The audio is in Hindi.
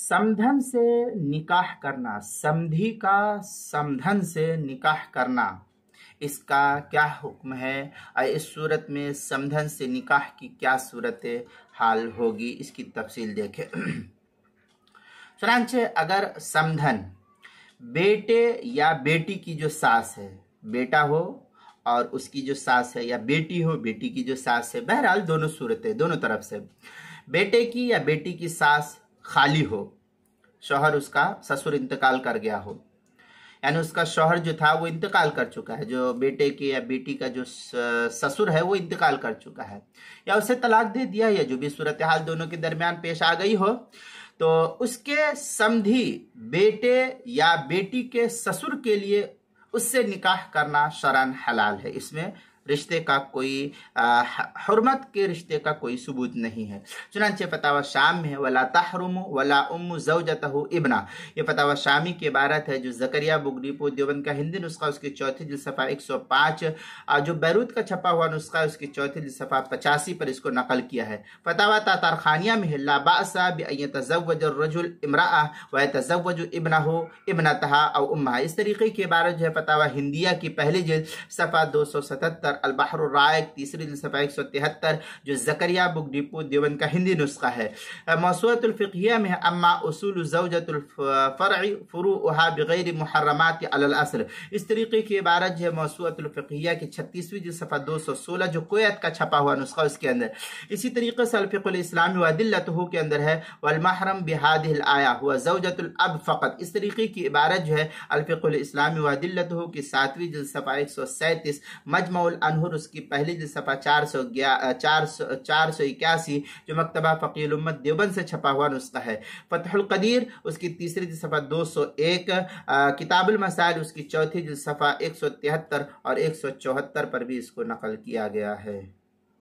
समधन से निकाह करना, समधी का समधन से निकाह करना, इसका क्या हुक्म है और इस सूरत में समधन से निकाह की क्या सूरत हाल होगी, इसकी तफसील देखें। चुनांचे अगर समधन बेटे या बेटी की जो सास है, बेटा हो और उसकी जो सास है, या बेटी हो बेटी की जो सास है, बहरहाल दोनों सूरतें, दोनों तरफ से, बेटे की या बेटी की सास खाली हो, शौहर उसका ससुर इंतकाल कर गया हो, यानी उसका शौहर जो था वो इंतकाल कर चुका है, जो बेटे के या बेटी का जो ससुर है वो इंतकाल कर चुका है, या उसे तलाक दे दिया, या जो भी सूरत हाल दोनों के दरमियान पेश आ गई हो, तो उसके समधी बेटे या बेटी के ससुर के लिए उससे निकाह करना शरअन हलाल है। इसमें रिश्ते का कोई हुर्मत के रिश्ते का कोई सबूत नहीं है। चुनांचे फतावा शाम में है, वला तहरुमु वला उम्मु ज़ौजतहु इब्ना, ये फतावा शामी की इबारत है जो ज़करिया बुगरीपो देवबंद का हिंदी नुस्खा उसकी चौथी जिल्द सफ़ा 105, जो बैरूत का छपा हुआ नुस्खा उसकी चौथी जिल्द सफ़ा 85 पर इसको नकल किया है। फतावा तारखानिया में है, ला बाअसा बिअन यतज़व्वज अर्रजुल इम्राअ व यतज़व्वजु इब्नहु इब्नतहा औ उम्महा, इस तरीके की इबारत जो है फतावा हिंदिया की पहली जिल्द सफ़ा 277, अल-बहरुर राइक तीसरी जिल्द सफ़ा 173, जो ज़करिया बुक डिपो देवबंद का हिंदी नुस्खा है। मौसूअतुल फ़िक़हिया में अम्मा उसूल ज़ौजतुल फ़रई फ़ुरूउहा बिग़ैरि मुहर्रमात अलल अस्ल, इस तरीके की इबारत जो है मौसूअतुल फ़िक़हिया की 36वीं जिल्द सफ़ा 216, जो कुवैत का छपा हुआ नुस्खा उसके अंदर। इसी तरीके से अल-फ़िक़्हुल इस्लामी व अदिल्लतुहु के अंदर है, वल महरम बिहादिहिल आया हुआ ज़ौजतुल अब फ़क़त, इस तरीके की इबारत जो है अल-फ़िक़्हुल इस्लामी व अदिल्लतुहु की 7वीं जिल्द सफ़ा 137, मजमुउल अनहुर उसकी पहली जिल्द सफ़ा 481, जो मकतबा फ़क़ीहुल उम्मत देवबंद से छपा हुआ नुस्खा है। फ़तहुल क़दीर उसकी तीसरी जिल्द सफ़ा 201, किताबुल मसाइल उसकी चौथी जिल्द सफ़ा 173 और 174 पर भी इसको नकल किया गया है।